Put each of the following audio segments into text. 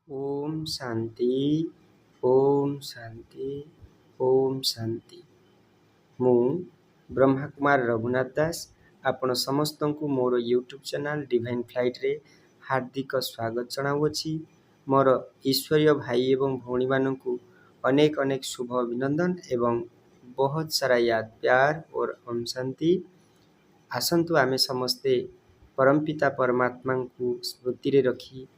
ओम शांति ओम शांति ओम शांति। मु ब्रह्मा कुमार रघुनाथ दास आपण समस्त को मोर यूट्यूब चैनल डिवाइन फ्लाइट रे हार्दिक स्वागत जनाऊँगी। मोर ईश्वरीय भाई एवं भौणी मानू अनेक अनेक शुभ अभिनंदन एवं बहुत सारा याद प्यार और ओम शांति। आसंतु आमे समस्ते परमपिता परमात्मा को स्मृति रे रखी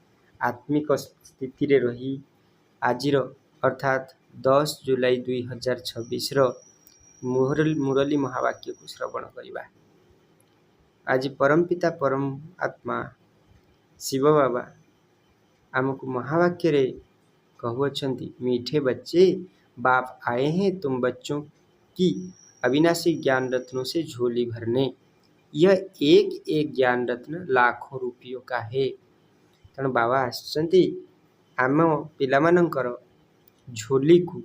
आत्मिक स्थिति रे रही आजिर अर्थात 10 जुलाई 2026 मुरली महावाक्य को श्रवण करवा। आज परमपिता परम आत्मा शिव बाबा आमको महावाक्य रे कहउछंती, मीठे बच्चे बाप आए हैं तुम बच्चों की अविनाशी ज्ञान रत्नों से झोली भरने। यह एक एक ज्ञान रत्न लाखों रुपयों का है। तेणु बाबा आसुचंती आम पिलामानंकर झोली को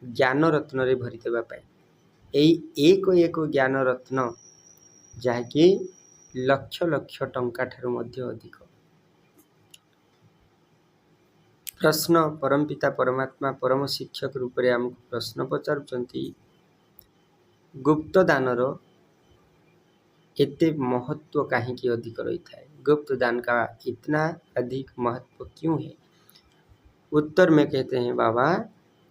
ज्ञान रत्न रे भरी देबा पाई। एई एक एक ज्ञान रत्न जहाँकि लक्ष लक्ष टंका ठारू मध्य अधिक। प्रश्न परमपिता परमात्मा परम शिक्षक रूप में आमको प्रश्न पचारुचंती, गुप्त दानर एते महत्व कहीं अधिक रही है? गुप्त दान का इतना अधिक महत्व क्यों है? उत्तर में कहते हैं बाबा,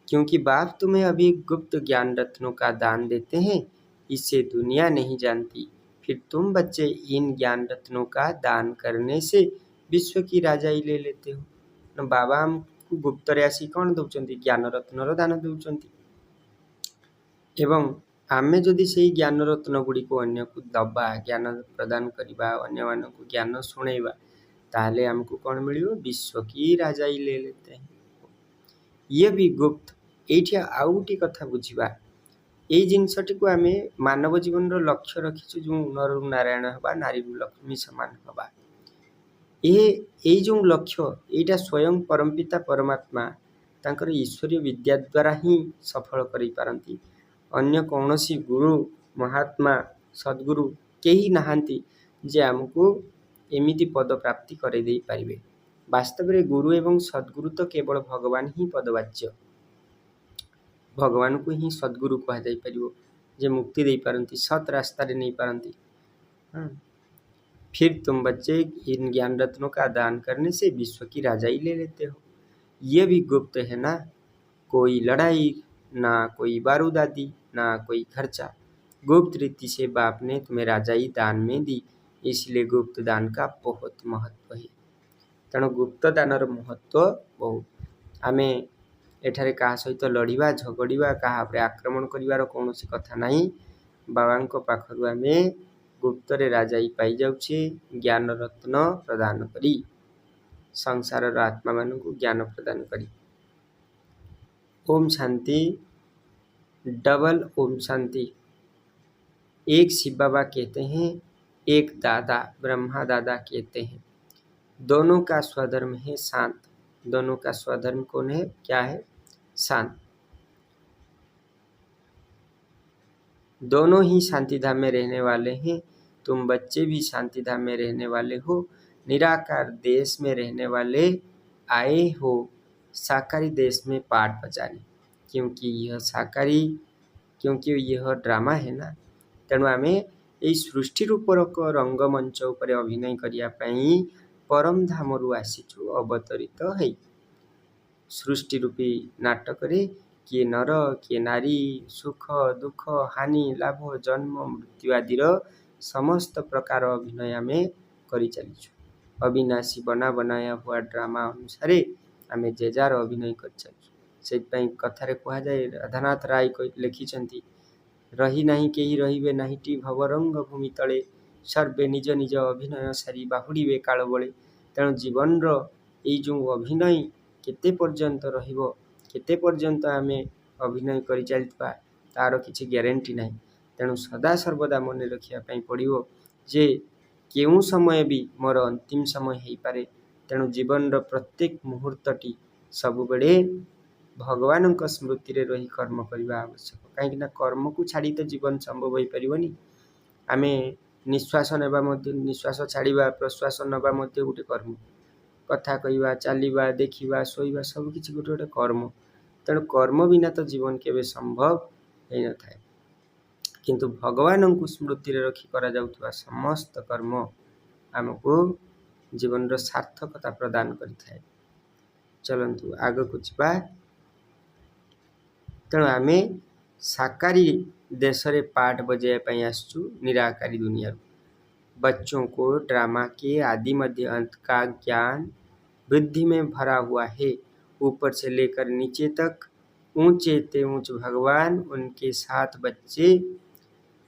क्योंकि बाप तुम्हें अभी गुप्त ज्ञान रत्नों का दान देते हैं, इसे दुनिया नहीं जानती। फिर तुम बच्चे इन ज्ञान रत्नों का दान करने से विश्व की राजाई ले लेते हो। न बाबा हमको गुप्त राशि कौन दौरान ज्ञान रत्नर दान दौरान एवं आमे जदि से ज्ञान रत्न गुड़ी को अन्य को दबा ज्ञान प्रदान करवा अन्य मान को ज्ञान शुणेवा ताहले हमको कौन मिलियो? विश्व की राजाई ले लेते हैं। ये भी गुप्त ये आउ गोटे कथा बुझा। यही जिनसटी को आम मानव जीवन लक्ष्य रखीचु जो नर नारायण हवा नारी लक्ष्मी सामान हवा। ये जो लक्ष्य यहाँ स्वयं परमपिता परमात्मा तांकर ईश्वरीय विद्या द्वारा ही सफल करि पारंती। अन्य कौनसी गुरु महात्मा सद्गुरु केही नहांती जे आमको एमिति पद प्राप्ति करे दे पारिबे। वास्तव में गुरु एवं सद्गुरु तो केवल भगवान ही पदवाच्य। भगवान को ही सद्गुरु कह जाई परिबो जे मुक्ति दे पारंती, सत रास्ता रे नहीं पारंती। फिर तुम बच्चे इन ज्ञान रत्नों का दान करने से विश्व की राजाई ले लेते हो। ये भी गुप्त है ना, कोई लड़ाई ना कोई बारूद आदि ना कोई खर्चा। गुप्त रीति से बाप ने तुम्हें राजाई दान में दी, इसलिए गुप्त दान का बहुत महत्व है। तेणु गुप्त दानर महत्व बहुत। आमे एठारे कहा सहित लड़िबा झगड़िबा कहा पर आक्रमण करिवार कौनसी कथा नहीं। बाबा पाखरु आमे गुप्तरे राजाई पाई जाउछे ज्ञान रत्न प्रदान करी, संसार आत्मा मान को ज्ञान प्रदान करी। ओम शांति, डबल ओम शांति। एक शिव बाबा कहते हैं, एक दादा ब्रह्मा दादा कहते हैं, दोनों का स्वधर्म है शांत। दोनों का स्वधर्म कौन है? क्या है? शांत। दोनों ही शांति धाम में रहने वाले हैं। तुम बच्चे भी शांति धाम में रहने वाले हो, निराकार देश में रहने वाले आए हो साकारी देश में पाठ बजाने। क्योंकि यह ड्रामा है ना, तेणु आम यही सृष्टि रूपर रंगमंच उपर अभिनय करने परम धाम रु आसीचु अवतरित है। सृष्टि रूपी नाटक रे किए नर किए नारी, सुख दुख हानि लाभ जन्म मृत्यु आदि समस्त प्रकार अभिनय आम कर चलीचु। अविनाशी बना बनाया हुआ ड्रामा अनुसार आम जेजार अभिनय कर चलु। से कथारे कह जाए, राधानाथ राय लिखिछंती, रही नहीं केही रहिबे नाहीटी भवरंग भूमि तले, सर्वे निज निज अभिनय सारी बाहुड़े काल बले। तेणु जीवन री जो अभिनय केते पर्यंत रहिबो, केते पर्यंत आम अभिनय कर चलता तार किसी ग्यारंटी नहीं। तेणु सदा सर्वदा मन रखापी पड़ो जे केउ समय भी मोर अंतिम समय हो पारे। तेणु जीवन प्रत्येक मुहूर्तटी सब बेले भगवान स्मृति रे रही कर्म करने आवश्यक। कहीं कर्म को छाड़ी तो जीवन संभव हो पारनी। आम निश्वास नेबा निश्वास छाड़ा प्रश्वास नवा गोटे कर्म। कथा कहवा, चलवा, देखा, शोवा सबकि गोटे गोटे कर्म। तेणु कर्म बिना तो जीवन केवे संभव हो न था। किंतु भगवान को स्मृति रखी करा जाउथवा समस्त कर्म आमको जीवन रो सार्थकता प्रदान करिथाए। चलंतु आग को जिबा। तेणु आमे साकारी देश रे पाठ बजाय आसचु निराकारी दुनिया। बच्चों को ड्रामा के आदि मध्य अंत का ज्ञान वृद्धि में भरा हुआ है। ऊपर से लेकर नीचे तक ऊंचे ते ऊंच भगवान, उनके साथ बच्चे।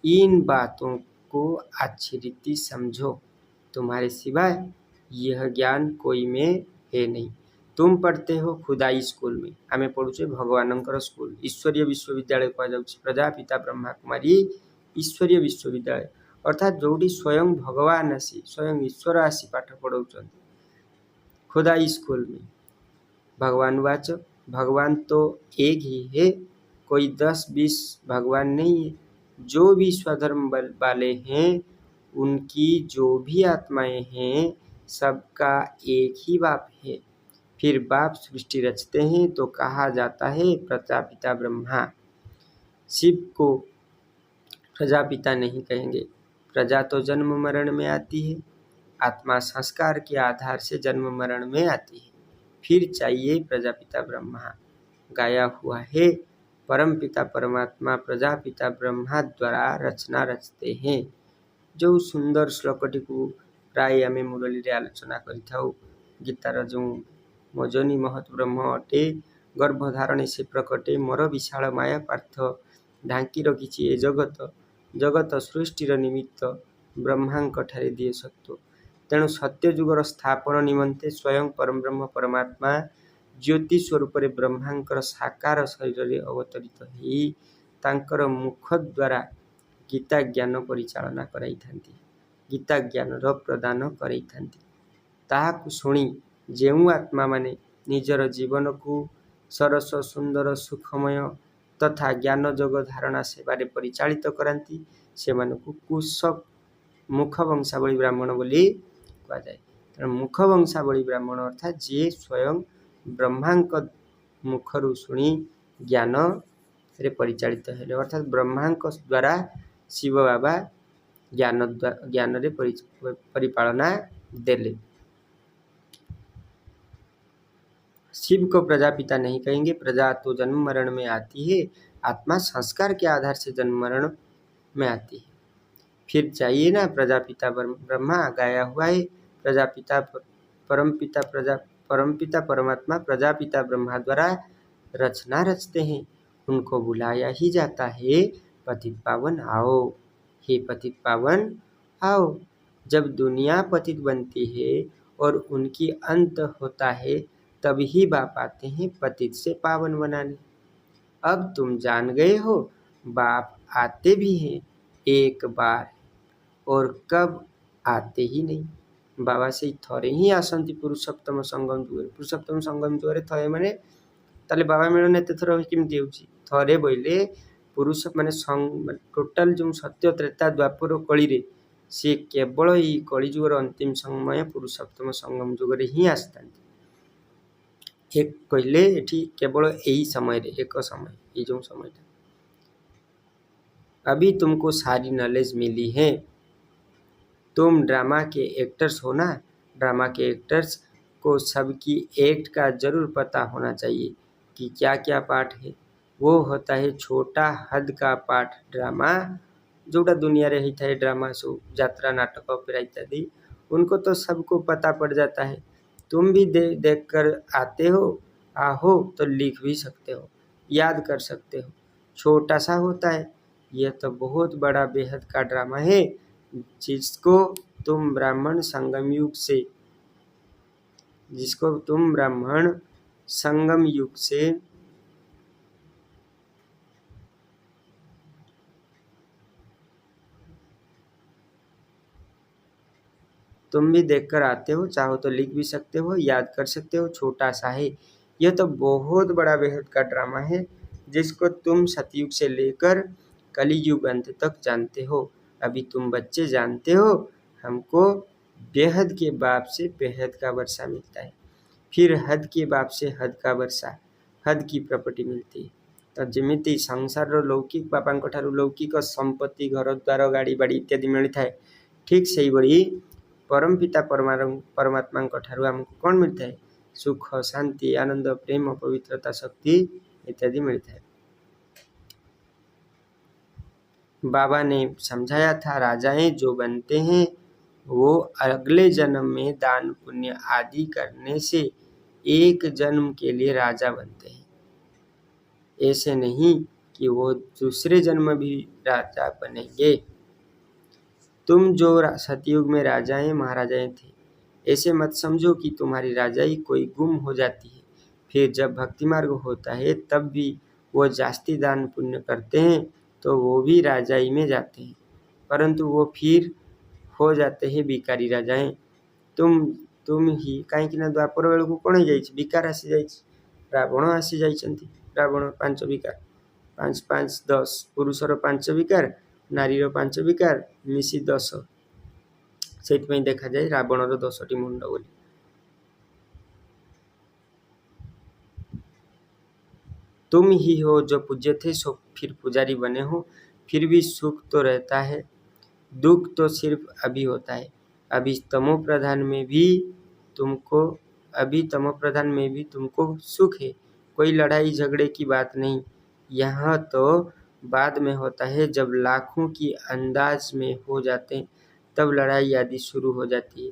इन बातों को अच्छी रीति समझो। तुम्हारे सिवाय यह ज्ञान कोई में है नहीं। तुम पढ़ते हो खुदाई स्कूल में, आमे पढ़ुचे भगवानंकर स्कूल, ईश्वरीय विश्वविद्यालय कह जाउछि। प्रजापिता ब्रह्मा कुमारी ईश्वरीय विश्वविद्यालय अर्थात जोड़ी स्वयं भगवान आसी, स्वयं ईश्वर आसी पाठ पढ़ाउछन। खुदाई स्कूल में भगवान वाच, भगवान तो एक ही है, कोई 10-20 भगवान नहीं है। जो भी स्वधर्म वाले हैं, उनकी जो भी आत्माएं हैं, सबका एक ही बाप है। फिर बाप सृष्टि रचते हैं तो कहा जाता है प्रजापिता ब्रह्मा। शिव को प्रजापिता नहीं कहेंगे। प्रजा तो जन्म मरण में आती है, आत्मा संस्कार के आधार से जन्म मरण में आती है। फिर चाहिए प्रजापिता ब्रह्मा। गाया हुआ है परम पिता परमात्मा प्रजापिता ब्रह्मा द्वारा रचना रचते हैं। जो सुंदर श्लोकटी को प्राय आम मुरली रे आलोचना करिथाउ। गीतार जो मजनी महत ब्रह्म अटे, गर्भधारणे से प्रकटे, मोर विशाल माया पार्थ ढांकी रखिछि ए जगत। जगत सृष्टिर निमित्त ब्रह्मांक ठारे दिए सत्व। तेणु सत्य जुगर स्थापन निमंते स्वयं परम ब्रह्म परमात्मा ज्योति स्वरूप ब्रह्मांकर साकार शरीर में अवतरित होई तांकर मुख द्वारा गीता ज्ञान परिचालना कराई थांती, गीता ज्ञान रो प्रदान कराई थांती। ताहाकु सुनी जेउ आत्मा माने निजर जीवन को सरस सुंदर सुखमय तथा ज्ञान जोग धारणा सेवारे परिचालित करांती, सेमानकु कुशक मुख वंशावली ब्राह्मण बोली कहा जाए। तेणु मुख वंशावली ब्राह्मण अर्थात जे स्वयं ब्रह्मांक मुखरु शुणी ज्ञान रे परिचालित हेले, अर्थात ब्रह्मांक द्वारा शिव बाबा ज्ञान रे परिपालना देले। शिव को प्रजापिता नहीं कहेंगे। प्रजा तो जन्म मरण में आती है, आत्मा संस्कार के आधार से जन्म मरण में आती है। फिर चाहिए ना प्रजापिता ब्रह्मा। गाया हुआ है प्रजापिता परमपिता परमात्मा प्रजापिता ब्रह्मा द्वारा रचना रचते हैं, उनको बुलाया ही जाता है पतित पावन आओ। हे पतित पावन आओ। जब दुनिया पतित बनती है और उनकी अंत होता है, तभी बाप आते हैं पतित से पावन बनाने। अब तुम जान गए हो, बाप आते भी हैं एक बार और कब आते ही नहीं। बाबा से थरे ही आसंती पुरुषोत्तम संगम जुगे। पुरुषोत्तम संगम जुगे थरे माने ताले बाबा मिलन एते थर केमती होउची। थरे बोइले पुरुष माने टोटाल जो सत्य त्रेता द्वापर कली रे से केवल ई कली जुगर अंतिम समय पुरुषोत्तम संगम जुगे ही आसतांती। एक कहले एठी केवल यही समय रे, एक समय ये जो समय अभी तुमको सारी नॉलेज मिली है। तुम ड्रामा के एक्टर्स हो ना। ड्रामा के एक्टर्स को सबकी एक्ट का जरूर पता होना चाहिए कि क्या क्या पार्ट है। वो होता है छोटा हद का पार्ट ड्रामा, जोटा दुनिया रे होता है ड्रामा सो यात्रा नाटक ऑपेरा इत्यादि, उनको तो सबको पता पड़ जाता है। तुम भी देख कर आते हो, आहो तो लिख भी सकते हो, याद कर सकते हो। छोटा सा होता है, यह तो बहुत बड़ा बेहद का ड्रामा है जिसको तुम ब्राह्मण संगम युग से तुम भी देखकर आते हो, चाहो तो लिख भी सकते हो, याद कर सकते हो। छोटा सा है, यह तो बहुत बड़ा बेहद का ड्रामा है जिसको तुम सतयुग से लेकर कलयुग अंत तक जानते हो। अभी तुम बच्चे जानते हो, हमको बेहद के बाप से बेहद का वर्षा मिलता है, फिर हद के बाप से हद का वर्षा, हद की प्रॉपर्टी मिलती है। तो जेमिति संसार लौकिक बापांक ठारू लौकिक संपत्ति घर द्वार गाड़ी बाड़ी इत्यादि मिलता है, ठीक से ही परम पिता परमात्मा ठारू आमको कौन मिलता है? सुख, शांति, आनंद, प्रेम, पवित्रता, शक्ति इत्यादि मिलता है। बाबा ने समझाया था, राजाएं जो बनते हैं वो अगले जन्म में दान पुण्य आदि करने से एक जन्म के लिए राजा बनते हैं, ऐसे नहीं कि वो दूसरे जन्म भी राजा बनेंगे। तुम जो सतयुग में राजाएं महाराजाएं थे, ऐसे मत समझो कि तुम्हारी राजाई कोई गुम हो जाती है। फिर जब भक्ति मार्ग होता है तब भी वो जास्ती दान पुण्य करते हैं तो वो भी राजाई में जाते हैं, परंतु वो फिर हो जाते हैं भिकारी राजाएं। तुम ही कहीं द्वापर बेलू कौन हो विकार आसी जाइए, रावण आसी जाइछन्ति। रावण 5 विकार, 5 5 10, पुरुषर 5 विकार, नारीर 5 विकार मिसी 10, से देखा जाए रावणर 10टी मुंड बोली। तुम ही हो जो पूज्य थे सो फिर पुजारी बने हो, फिर भी सुख तो रहता है, दुख तो सिर्फ अभी होता है। अभी तमो प्रधान में भी तुमको सुख है, कोई लड़ाई झगड़े की बात नहीं। यहाँ तो बाद में होता है, जब लाखों की अंदाज में हो जाते हैं तब लड़ाई आदि शुरू हो जाती है।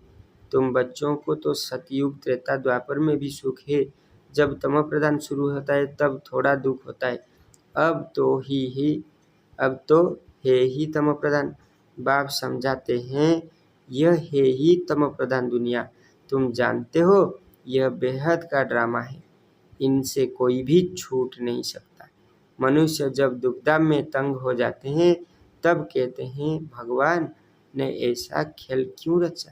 तुम बच्चों को तो सतयुग त्रेता द्वापर में भी सुख है, जब तमो प्रधान शुरू होता है तब थोड़ा दुख होता है। अब तो है ही तमो प्रधान। बाप समझाते हैं, यह है ही तमो प्रधान दुनिया, तुम जानते हो यह बेहद का ड्रामा है, इनसे कोई भी छूट नहीं सकता। मनुष्य जब दुविधा में तंग हो जाते हैं तब कहते हैं भगवान ने ऐसा खेल क्यों रचा।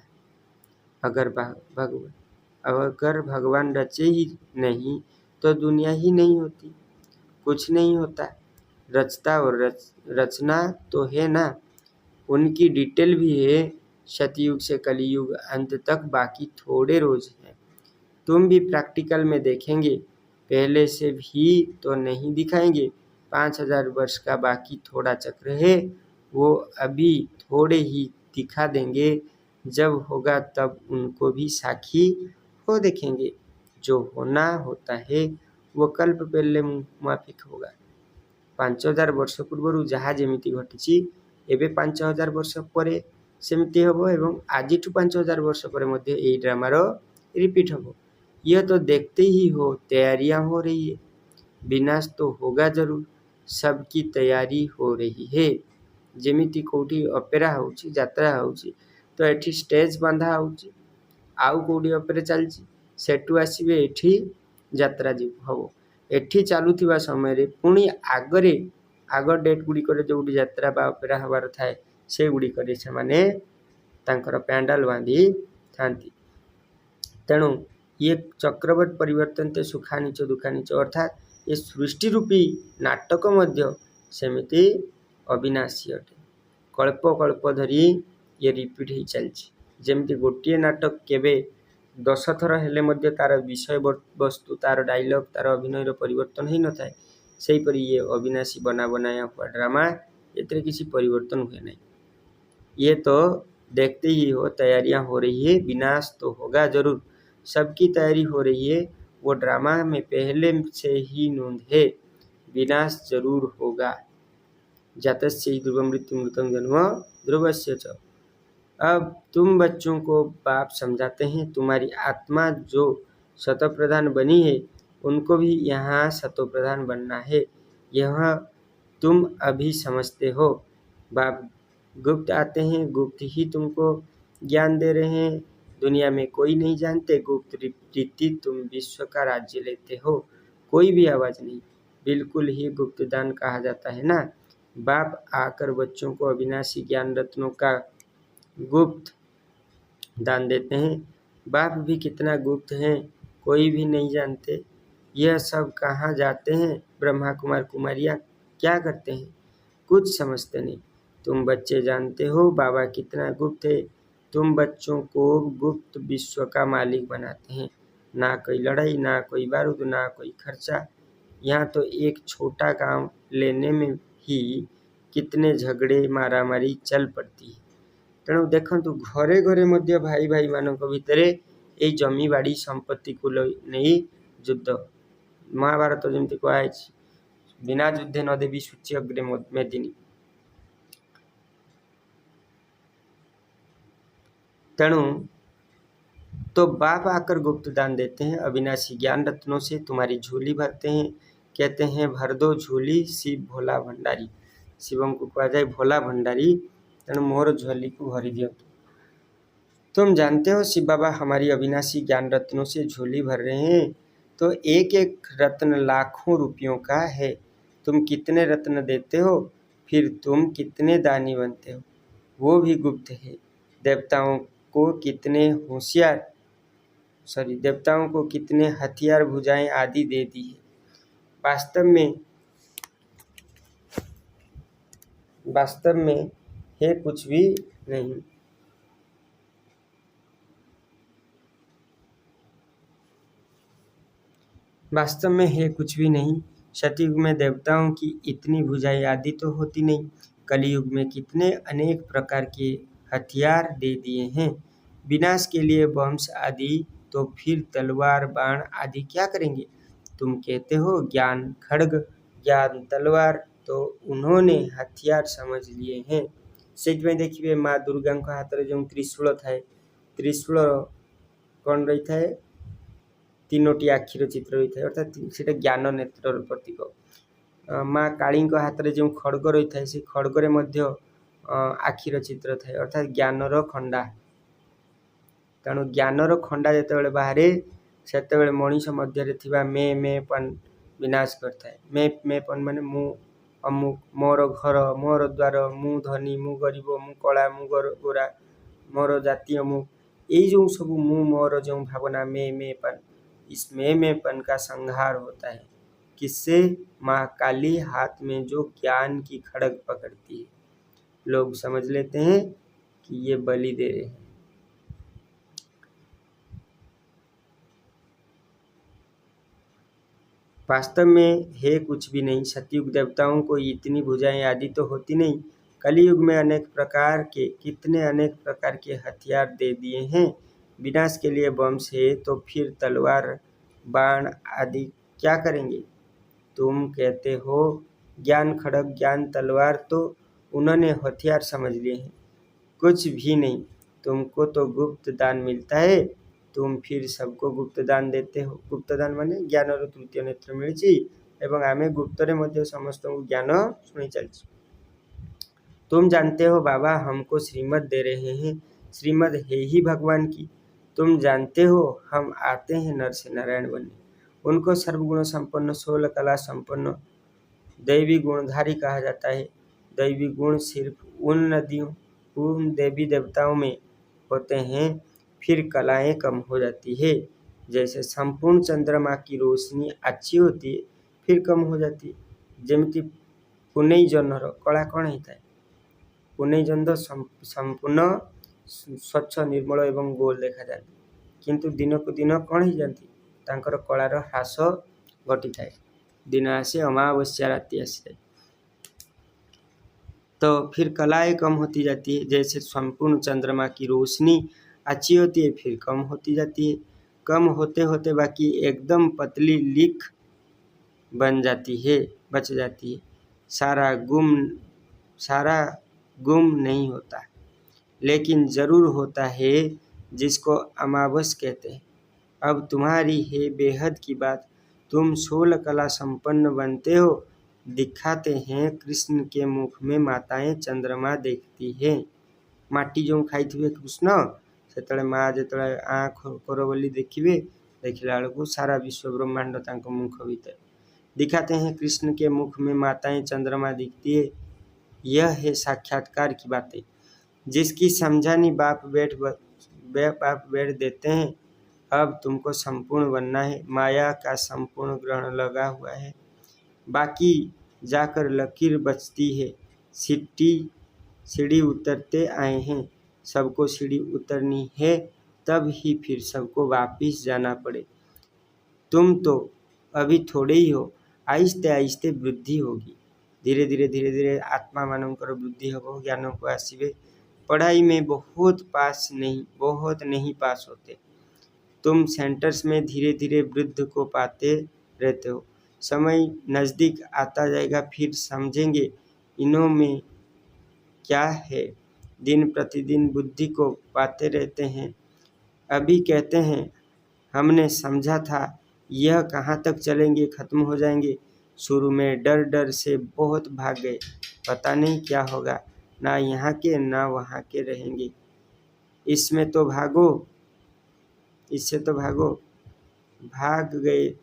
अगर भगवान रचे ही नहीं तो दुनिया ही नहीं होती, कुछ नहीं होता। रचता और रचना तो है ना, उनकी डिटेल भी है। सतयुग से कलयुग अंत तक बाकी थोड़े रोज हैं। तुम भी प्रैक्टिकल में देखेंगे, पहले से भी तो नहीं दिखाएंगे। 5000 वर्ष का बाकी थोड़ा चक्र है, वो अभी थोड़े ही दिखा देंगे। जब होगा तब उनको भी साक्षी हो देखेंगे। जो होना होता है वो कल्प पहले माफिक होगा। 5000 वर्ष पूर्व जहाँ जेमिति घटी एबे 5000 वर्ष पर सेमिति हबो एवं आज 5000 वर्ष पर मध्य यही ड्रामार रिपीट हबो। यह तो देखते ही हो तैयारियां हो रही है, विनाश तो होगा जरूर, सबकी तैयारी हो रही है। जेमिति कोठी ऑपेरा होउची, यात्रा होउची तो एठी स्टेज बांधा होउची, आउ कोठी ऑपेरा चलची सेटू आसीबे एठी यात्रा जी हबो। एठी चालुथिबा समय रे पुणी आग डेट गुड़ी करे जो यात्रा बा ऑपेरा हबार थाए से गुड़ी करे से माने तांकर पैंडल बांधी थांती। तेणु ये चक्रवत परिवर्तन ते सुखानी च दुखानी च, अर्थात ये सृष्टि रूपी नाटक मध्य सेमिति अविनाशी अटे। कल्प कल्प धरी ये रिपीट ही चलछि। जेमिति गोटे नाटक केबे 10 थर हेले मध्य तार विषय वस्तु, तार डायलॉग, तार अभिनय परिवर्तन ही न थाए, सेहीपरि ये अविनाशी बना बनाया हुआ ड्रामा, एतरे किसी परिवर्तन हुए नहीं। ये तो देखते ही हो तैयारियां हो रही है, विनाश तो होगा जरूर, सबकी तैयारी हो रही है। वो ड्रामा में पहले से ही नोंद है, विनाश जरूर होगा। जातस्य ध्रुवं मृत्यु मृतं जन्म ध्रुवस्य च। अब तुम बच्चों को बाप समझाते हैं, तुम्हारी आत्मा जो शतप्रधान बनी है उनको भी यहाँ शतप्रधान बनना है। यह तुम अभी समझते हो। बाप गुप्त आते हैं, गुप्त ही तुमको ज्ञान दे रहे हैं। दुनिया में कोई नहीं जानते, गुप्त रीति तुम विश्व का राज्य लेते हो। कोई भी आवाज नहीं, बिल्कुल ही गुप्त दान कहा जाता है ना। बाप आकर बच्चों को अविनाशी ज्ञान रत्नों का गुप्त दान देते हैं। बाप भी कितना गुप्त हैं कोई भी नहीं जानते। यह सब कहाँ जाते हैं? ब्रह्मा कुमार कुमारियाँ क्या करते हैं? कुछ समझते नहीं। तुम बच्चे जानते हो बाबा कितना गुप्त है। तुम बच्चों को गुप्त विश्व का मालिक बनाते हैं। ना कोई लड़ाई, ना कोई बारूद, ना कोई खर्चा। यहाँ तो एक छोटा गांव लेने में ही कितने झगड़े मारामारी चल पड़ती है। तेणु देखंतु घरे घरे मध्य भाई भाई मानक भितरे एई जमी बाड़ी संपत्ति को नहीं युद्ध। महाभारत जमती कहुई बिना युद्धे न देवी सूची अग्रे मेदिनी। तेणु तो बाप आकर गुप्त दान देते हैं, अविनाशी ज्ञान रत्नों से तुम्हारी झोली भरते हैं। कहते हैं भर दो झोली शिव भोला भंडारी। शिवम को कहा जाए भोला भंडारी, तेणु मोर झोली को भरी दियो। तुम जानते हो शिव बाबा हमारी अविनाशी ज्ञान रत्नों से झोली भर रहे हैं, तो एक एक रत्न लाखों रुपयों का है। तुम कितने रत्न देते हो, फिर तुम कितने दानी बनते हो, वो भी गुप्त है। देवताओं को कितने देवताओं को कितने हथियार भुजाएं आदि दे दी है। वास्तव में है कुछ भी नहीं। वास्तव में है कुछ भी नहीं। सतयुग में देवताओं की इतनी भुजाएं आदि तो होती नहीं। कलयुग में कितने अनेक प्रकार के हथियार दे दिए हैं। विनाश के लिए वंश आदि, तो फिर तलवार बाण आदि क्या करेंगे। तुम कहते हो ज्ञान खड्ग, ज्ञान तलवार, तो उन्होंने हथियार समझ लिए हैं। से देखिए माँ दुर्गा हाथ में जो त्रिशूल थाए, त्रिशूल कौन रही थाए, तीनोटी आखिर चित्र रही है, अर्थात से ज्ञान नेत्र प्रतीक। माँ काली हाथ में जो खड्ग रही है, से खड्गे आखिर चित्र थाए, अर्थात ज्ञानर खंडा। तेणु ज्ञानर खंडा जिते बाहर से मनीष मध्य मेपन विनाश करता है। मेपन माने मु अमुक, मोर घर, मोर द्वार, मु धनी, मु गरीब, मु कला, मु गोरा, मोर जाति अमुक, यही जो सब मु मोर जो भावना मेपन, इस मेपन का संहार होता है। किससे? माँ काली हाथ में जो ज्ञान की खड्ग पकड़ती है। लोग समझ लेते हैं कि ये बलि दे रहे हैं। वास्तव में है कुछ भी नहीं। सतयुग देवताओं को इतनी भुजाएं आदि तो होती नहीं। कलयुग में कितने अनेक प्रकार के हथियार दे दिए हैं। विनाश के लिए वंश है, तो फिर तलवार बाण आदि क्या करेंगे। तुम कहते हो ज्ञान खड्ग, ज्ञान तलवार, तो उन्होंने हथियार समझ लिए हैं। कुछ भी नहीं। तुमको तो गुप्त दान मिलता है, तुम फिर सबको गुप्त दान देते हो। गुप्त दान माने ज्ञानर तृतीय नेत्र मिली एवं आमे गुप्तरे मध्य समस्त ज्ञान शुणी चलछि। तुम जानते हो बाबा हमको श्रीमत दे रहे हैं, श्रीमत है ही भगवान की। तुम जानते हो हम आते हैं नर से नारायण बनने। उनको सर्वगुण संपन्न, 16 कला संपन्न, दैवी गुणधारी कहा जाता है। दैवी गुण सिर्फ उन देवी देवताओं में होते हैं, फिर कलाएं कम हो जाती है। जैसे संपूर्ण चंद्रमा की रोशनी अच्छी होती है, फिर कम हो जाती है। जमती पुनई जनर कला कौन होता है। पुनई जन संपूर्ण स्वच्छ निर्मल एवं गोल देखा जाती, किंतु दिन को दिन कौन हो जाती, तांकर कलार ह्रास घटी थाए। दिन आसे अमावस्या राति आसी जाए, तो फिर कलाएं कम होती जाती है। जैसे संपूर्ण चंद्रमा की रोशनी अच्छी होती है, फिर कम होती जाती है। कम होते होते बाकी एकदम पतली लीक बन जाती है, बच जाती है। सारा गुम नहीं होता, लेकिन जरूर होता है जिसको अमावस कहते हैं। अब तुम्हारी है बेहद की बात। तुम 16 कला संपन्न बनते हो, दिखाते हैं कृष्ण के मुख में माताएं चंद्रमा देखती है। माटी जो खाई थे कृष्ण से माँ जो आँख कर बोली देखिए, देखला बेलू सारा विश्व ब्रह्मांड तांको मुख भीतर दिखाते हैं। कृष्ण के मुख में माताएं चंद्रमा दिखती है। यह है साक्षात्कार की बातें, जिसकी समझानी बाप बैठ देते हैं। अब तुमको संपूर्ण बनना है। माया का संपूर्ण ग्रहण लगा हुआ है, बाकी जाकर लकीर बचती है। सीढ़ी उतरते आए हैं, सबको सीढ़ी उतरनी है, तब ही फिर सबको वापिस जाना पड़े। तुम तो अभी थोड़े ही हो, आहिस्ते आहिस्ते वृद्धि होगी। धीरे धीरे आत्मा मानकर वृद्धि हो ज्ञानों को आसिबे। पढ़ाई में बहुत नहीं पास होते। तुम सेंटर्स में धीरे धीरे वृद्धि को पाते रहते हो। समय नज़दीक आता जाएगा, फिर समझेंगे इन्हों में क्या है। दिन प्रतिदिन बुद्धि को पाते रहते हैं। अभी कहते हैं हमने समझा था, यह कहाँ तक चलेंगे, खत्म हो जाएंगे। शुरू में डर डर से बहुत भाग गए, पता नहीं क्या होगा, ना यहाँ के ना वहाँ के रहेंगे। इससे तो भागो। भाग गए,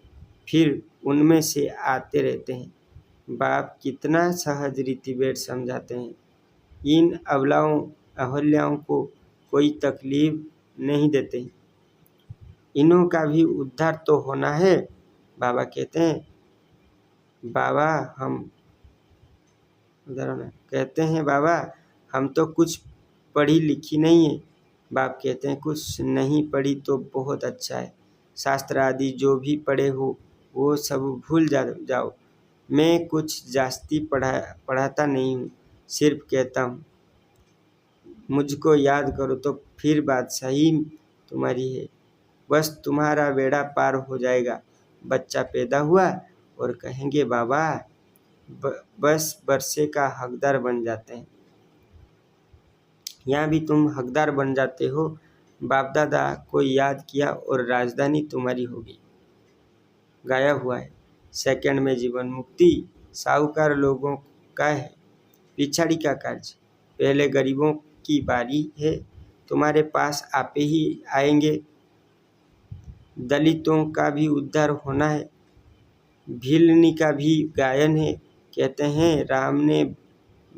फिर उनमें से आते रहते हैं। बाप कितना सहज रीतिवेद समझाते हैं। इन अहल्याओं को कोई तकलीफ नहीं देते। इन्हों का भी उद्धार तो होना है। बाबा कहते हैं बाबा हम तो कुछ पढ़ी लिखी नहीं है। बाप कहते हैं कुछ नहीं पढ़ी तो बहुत अच्छा है। शास्त्र आदि जो भी पढ़े हो वो सब भूल जाओ। मैं कुछ जास्ती पढ़ाता नहीं हूँ, सिर्फ कहता हूँ मुझको याद करो, तो फिर बात सही तुम्हारी है। बस तुम्हारा बेड़ा पार हो जाएगा। बच्चा पैदा हुआ और कहेंगे बाबा, बस वर्षे का हकदार बन जाते हैं। यहाँ भी तुम हकदार बन जाते हो। बाप दादा को याद किया और राजधानी तुम्हारी होगी। गाया हुआ है, सेकंड में जीवन मुक्ति साहूकार लोगों का है, पिछाड़ी का कार्य। पहले गरीबों की बारी है, तुम्हारे पास आपे ही आएंगे। दलितों का भी उद्धार होना है। भिलनी का भी गायन है, कहते हैं राम ने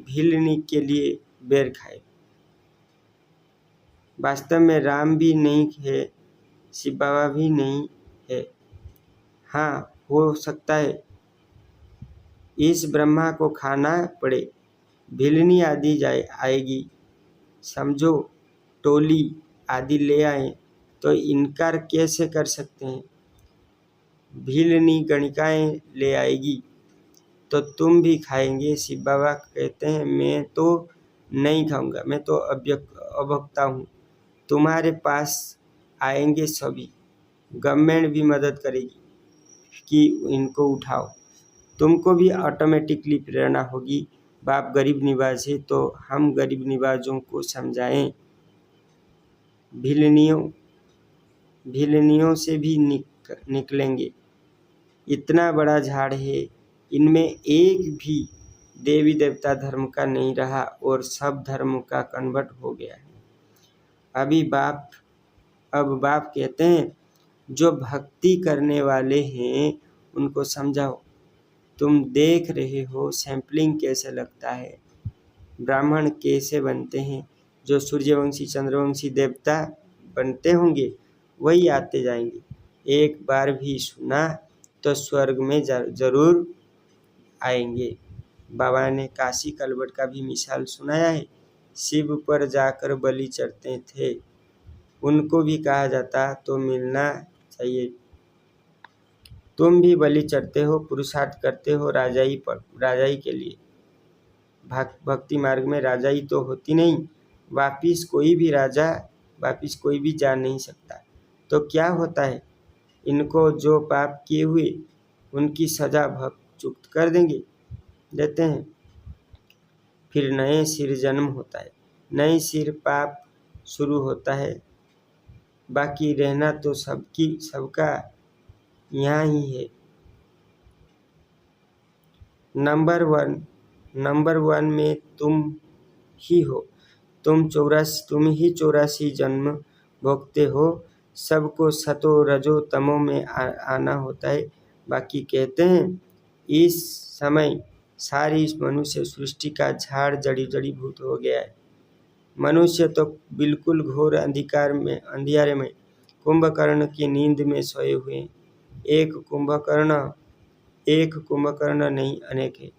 भिलनी के लिए बेर खाए। वास्तव में राम भी नहीं है, शिव बाबा भी नहीं है। हाँ, हो सकता है इस ब्रह्मा को खाना पड़े, भिलनी आदि आएगी। समझो टोली आदि ले आए तो इनकार कैसे कर सकते हैं। भिलनी गणिकाएं ले आएगी तो तुम भी खाएंगे। शिव बाबा कहते हैं मैं तो नहीं खाऊंगा, मैं तो अभक्ता हूँ। तुम्हारे पास आएंगे सभी, गवर्नमेंट भी मदद करेगी कि इनको उठाओ। तुमको भी ऑटोमेटिकली प्रेरणा होगी। बाप गरीब निवाज है तो हम गरीब निवाजों को समझाएं। भिलनियों से भी निकलेंगे। इतना बड़ा झाड़ है, इनमें एक भी देवी देवता धर्म का नहीं रहा और सब धर्म का कन्वर्ट हो गया है। अब बाप कहते हैं जो भक्ति करने वाले हैं उनको समझाओ। तुम देख रहे हो सैंपलिंग कैसे लगता है, ब्राह्मण कैसे बनते हैं। जो सूर्यवंशी चंद्रवंशी देवता बनते होंगे वही आते जाएंगे। एक बार भी सुना तो स्वर्ग में जरूर आएंगे। बाबा ने काशी कलवट का भी मिसाल सुनाया है। शिव पर जाकर बलि चढ़ते थे, उनको भी कहा जाता तो मिलना चाहिए। तुम भी बलि चढ़ते हो, पुरुषार्थ करते हो राजाई के लिए। भक्ति मार्ग में राजाई तो होती नहीं। वापिस कोई भी जा नहीं सकता। तो क्या होता है, इनको जो पाप किए हुए उनकी सजा भक्त चुक्त कर देते हैं। फिर नए सिर जन्म होता है, नए सिर पाप शुरू होता है। बाकी रहना तो सबका यहाँ ही है। नंबर वन में तुम ही हो। तुम ही 84 जन्म भोगते हो। सबको सतो रजो तमो में आना होता है। बाकी कहते हैं इस समय सारी मनुष्य सृष्टि का झाड़ जड़ीभूत हो गया है। मनुष्य तो बिल्कुल घोर अंधियारे में कुंभकर्ण की नींद में सोए हुए। एक कुंभकर्ण नहीं अनेक है।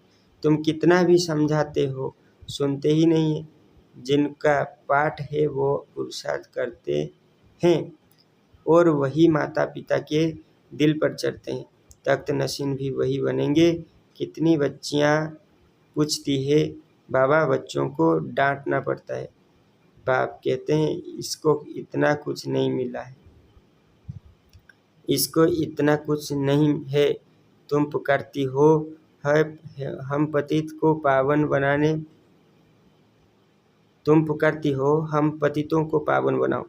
तुम कितना भी समझाते हो सुनते ही नहीं है। जिनका पाठ है वो पुरुषार्थ करते हैं और वही माता पिता के दिल पर चढ़ते हैं। तख्त नशीन भी वही बनेंगे। कितनी बच्चियां पूछती है बाबा बच्चों को डांटना पड़ता है। बाप कहते हैं इसको इतना कुछ नहीं मिला है, इसको इतना कुछ नहीं है। तुम पुकारती हो है हम पतित को पावन बनाने, तुम पुकारती हो हम पतितों को पावन बनाओ।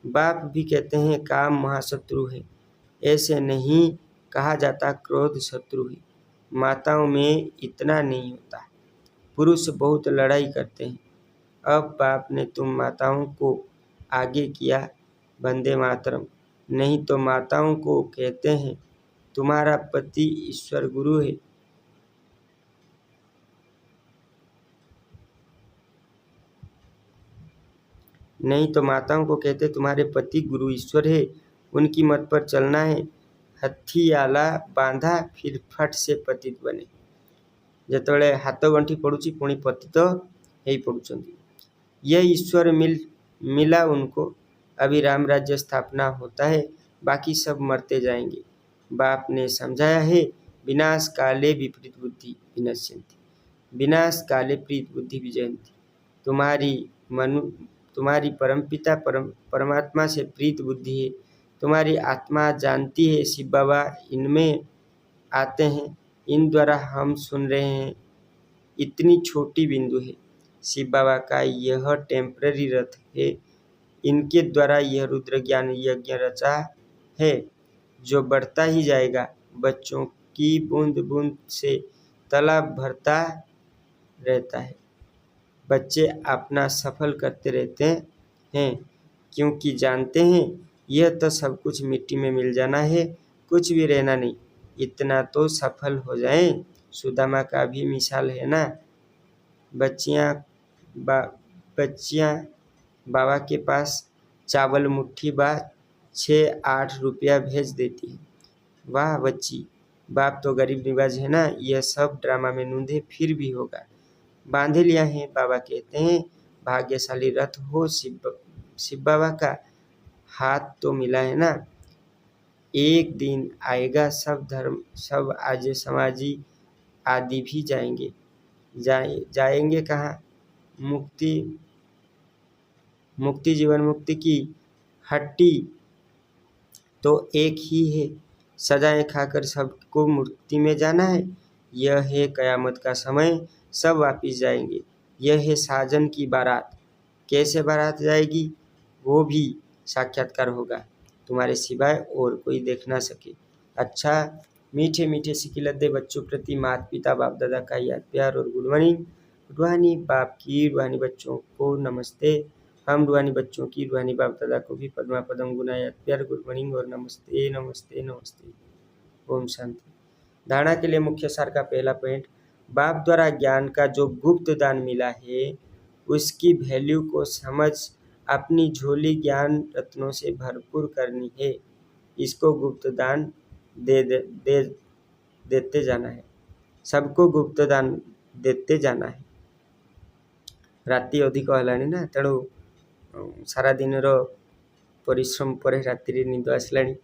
बाप भी कहते हैं काम महाशत्रु है। ऐसे नहीं कहा जाता क्रोध शत्रु है। माताओं में इतना नहीं होता। पुरुष बहुत लड़ाई करते हैं। अब बाप ने तुम माताओं को आगे किया। वंदे मातरम। नहीं तो माताओं को कहते हैं तुम्हारा पति ईश्वर गुरु है। नहीं तो माताओं को कहते तुम्हारे पति गुरु ईश्वर है, उनकी मत पर चलना है। हथी आला बांधा फिर फट से पतित बने। ଯେତେବେଳେ ହାତ ଗଣ୍ଠି ପଡ଼ୁଛି ପୁଣି ପତିତ ହେଇ ପଡ଼ୁଛନ୍ତି। यह ईश्वर मिला उनको। अभी राम राज्य स्थापना होता है, बाकी सब मरते जाएंगे। बाप ने समझाया है विनाश काले विपरीत बुद्धि विनश्यन्ति, विनाश काले प्रीत बुद्धि विजयन्ति। तुम्हारी परमपिता परमात्मा से प्रीत बुद्धि है। तुम्हारी आत्मा जानती है शिव बाबा इनमें आते हैं, इन द्वारा हम सुन रहे हैं। इतनी छोटी बिंदु है। शिव बाबा का यह टेम्पररी रथ है। इनके द्वारा यह रुद्र ज्ञान यज्ञ रचा है जो बढ़ता ही जाएगा। बच्चों की बूंद बूंद से तालाब भरता रहता है। बच्चे अपना सफल करते रहते हैं क्योंकि जानते हैं यह तो सब कुछ मिट्टी में मिल जाना है, कुछ भी रहना नहीं। इतना तो सफल हो जाए। सुदामा का भी मिसाल है ना। बच्चियां बाबा के पास चावल मुट्ठी बा 6-8 रुपया भेज देती है। वाह बच्ची, बाप तो गरीब निवाज है ना। यह सब ड्रामा में नूंदे फिर भी होगा। बांधे लिया है। बाबा कहते हैं भाग्यशाली रथ हो शिव बाबा का हाथ तो मिला है ना। एक दिन आएगा सब धर्म सब आज समाजी आदि भी जाएंगे। जाएंगे कहाँ? मुक्ति जीवन मुक्ति की हट्टी तो एक ही है। सजाएं खाकर सबको मुक्ति में जाना है। यह है कयामत का समय, सब वापिस जाएंगे। यह है साजन की बारात। कैसे बारात जाएगी वो भी साक्षात्कार होगा, तुम्हारे सिवाय और कोई देख ना सके। अच्छा, मीठे मीठे सिकिलद्दे बच्चों प्रति माता पिता बाप दादा का याद प्यार और गुड मॉर्निंग। रूहानी बाप की रूहानी बच्चों को नमस्ते। हम रूहानी बच्चों की रूहानी बाप दादा को भी पद्मा पदम गुना याद प्यार गुड मॉर्निंग और नमस्ते नमस्ते नमस्ते। ओम शांति। धारणा के लिए मुख्य सार का पहला पॉइंट, बाप द्वारा ज्ञान का जो गुप्त दान मिला है उसकी वैल्यू को समझ अपनी झोली ज्ञान रत्नों से भरपूर करनी है। इसको गुप्त दान देते जाना है। सबको गुप्त दान देते जाना है। राति अधिक हेलानी ना, तेणु सारा दिन परिश्रम पर रात्रि निद आसलानी।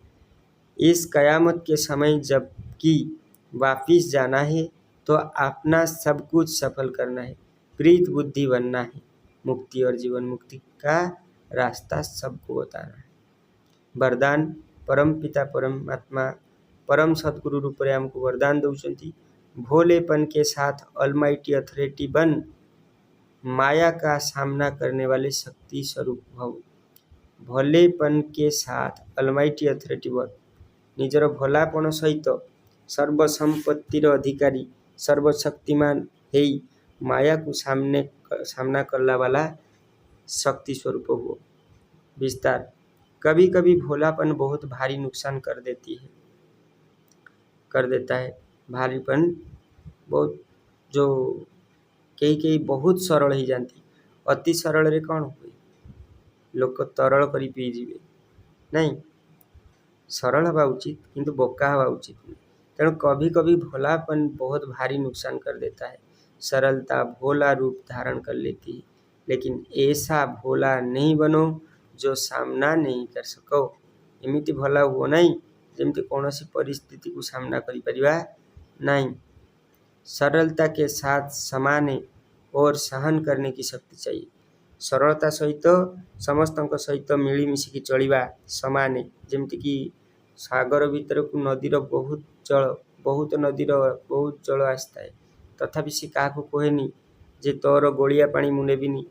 इस कयामत के समय जबकि वापिस जाना है तो अपना सब कुछ सफल करना है, प्रीत बुद्धि बनना है। मुक्ति और जीवन मुक्ति का रास्ता सबको बताना है। वरदान, परम पिता परमात्मा परम सद्गुरु रूप में हमको वरदान दौचंती। भोलेपन के साथ ऑलमाइटी अथॉरिटी बन, माया का सामना करने वाले शक्ति स्वरूप भव। भोलेपन के साथ ऑलमाइटी अथॉरिटी बन, निजर भोलापन सहित सर्वसंपत्तिर अधिकारी सर्वशक्तिमान है माया को सामना करला वाला शक्ति स्वरूप हो। विस्तार, कभी कभी भोलापन बहुत भारी नुकसान कर देता है। भारीपन बहुत जो कई बहुत सरल ही जानती। अति सरल रे कौन हुए, लोक तरल करी पी जीवे नहीं। सरल हवा उचित किंतु बोका हवा उचित नहीं। तेणु कभी कभी भोलापन बहुत भारी नुकसान कर देता है। सरलता भोला रूप धारण कर लेती है। लेकिन ऐसा भोला नहीं बनो जो सामना नहीं कर सको। एमिति भला हुओ नहीं जेमती कौनसी परिस्थिति को सामना करि परिबा नहीं। सरलता के साथ समाने और सहन करने की शक्ति चाहिए। सरलता सहित समस्तଙ୍କ सहित मिलिमिशिकी चलिबा समाने, जेमती कि सागर भितर को नदीर बहुत नदीर बहुत जल आसता है, तथापि से क्या कहेनी जे तोर गोलिया पानी मु नेबिनी,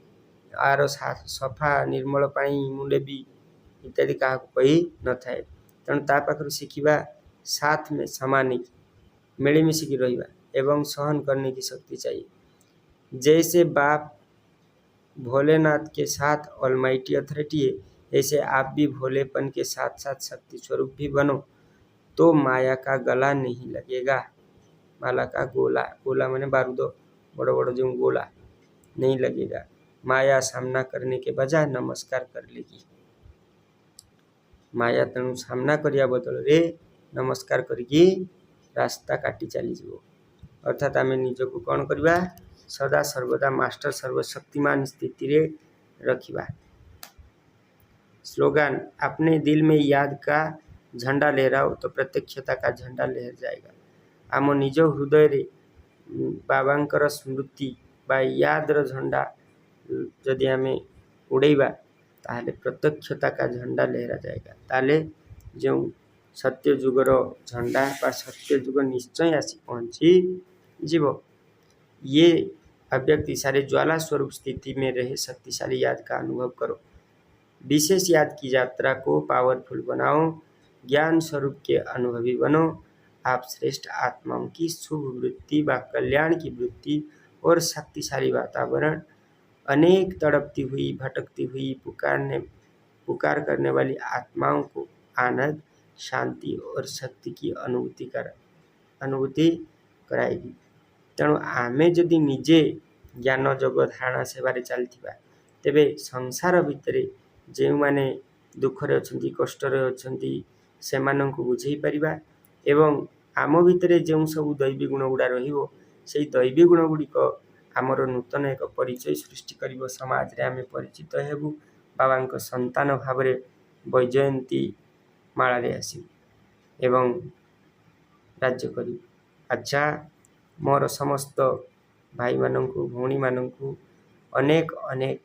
आर सफा निर्मल पानी मु नेबी इत्यादि क्या कही न थाए। तेणु ता पाखरु शिखिबा साथ में समाने मिलिमिशिकी रहिबा एवं सहन करने की शक्ति चाहिए। जैसे बाप भोलेनाथ के साथ ऑलमाइटी अथॉरिटी है, ऐसे आप भी भोलेपन के साथ साथ शक्ति स्वरूप भी बनो, तो माया का गला नहीं लगेगा। माला का गोला, गोला माने बारूद, बड़ो बड़ो जो गोला नहीं लगेगा। माया सामना करने के बजाय नमस्कार कर लेगी। माया तेणु सामना करिया बदल रे नमस्कार करके रास्ता काटी चली जीवो। अर्थात आम निजक कौन करवा, सदा सर्वदा मास्टर सर्वशक्तिमान स्थिति रे रखिबा। स्लोगन, अपने दिल में याद का झंडा लहराओ तो प्रत्यक्षता का झंडा लहर जाएगा। आम निज हृदय रे बाबांकर स्मृति बा यादर झंडा जदि आम उड़ेबा ताहले प्रत्यक्षता का झंडा लहरा जाएगा। ताले जो सत्य जुगर झंडा बा सत्य जुग निश्चय आसी पहुँची जीव। ये अव्यक्ति सारे ज्वाला स्वरूप स्थिति में रहे शक्तिशाली याद का अनुभव करो। विशेष याद की यात्रा को पावरफुल बनाओ। ज्ञान स्वरूप के अनुभवी बनो। आप श्रेष्ठ आत्माओं की शुभ वृत्ति व कल्याण की वृत्ति और शक्तिशाली वातावरण, अनेक तड़पती हुई भटकती हुई पुकार करने वाली आत्माओं को आनंद, शांति और शक्ति की अनुभूति कराएगी। तेणु आमे जदि निजे ज्ञान जग धारणा सेवारे चलथिबा तेबे संसार भितरे जे माने दुखरे अछंती कष्टरे अछंती सेमानंकु बुझेई परिबा एवं आम भितरे जो सब दैवी गुण गुड़ा रहिबो सेई दैवी गुण गुड़िक आमर नूतन एक परिचय सृष्टि करिबो। समाज रे आमे परिचित हेबु। बाबांक संतान भाव वैजयंती माला रे आसी एवं राज्य करी। अच्छा, मोर समस्त भाई मानंकु भौणी मानंकु अनेक अनेक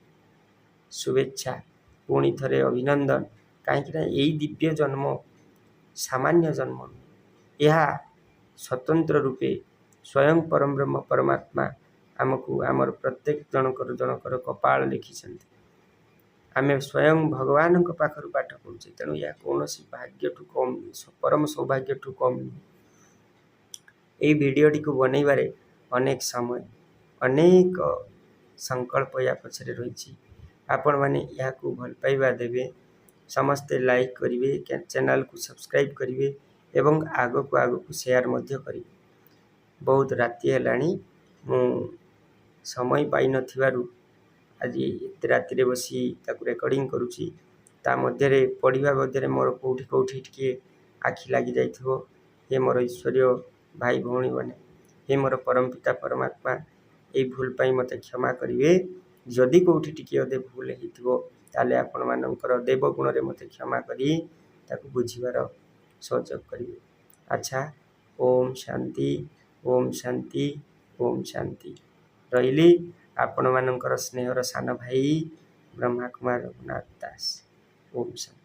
शुभेच्छा, पुणी थरे अभिनंदन। कहीं यही दिव्य जन्म सामान्य जन्म, यह स्वतंत्र रूपे स्वयं परम ब्रह्म परमात्मा आमको आमर प्रत्येक जनकर कपाल लिखिं। आम स्वयं भगवान पाखर पाठ पढ़ुचे, तेणु यह कौन भाग्य ठू कम परम सौभाग्य ठू कम नुह। यही भिडटी को बनइबारे अनेक समय अनेक संकल्प या पछरे रही। आपण मैंने यहाँ भल पाइबा देवे, समस्ते लाइक करेंगे, चैनल को सब्सक्राइब करेंगे एवं आग को शेयर मध्य करेंगे। बहुत राति है, मु समय पाई नथिबारु आज एत राति बसी ताकू रेकर्डिंग करुच्ची। ता मध्य पढ़ा मध्य मोर कौटी कौटी टिके आखि लगी जाइथिबो। हे मोर ईश्वरीय भाई भौणी मैंने, हे मोर परम पिता परमात्मा, ये भूल पाई मते क्षमा करेंगे। जदि कौटी टिके अदे भूल होइथिबो ताले आपण मानकर देवगुण रे मते क्षमा करी ताकू बुझिबार सहयोग करेंगे। अच्छा, ओम शांति, ओम शांति, ओम शांति। रही आपण मानकर स्नेहर सान भाई ब्रह्मा कुमार रघुनाथ दास। ओम शांति।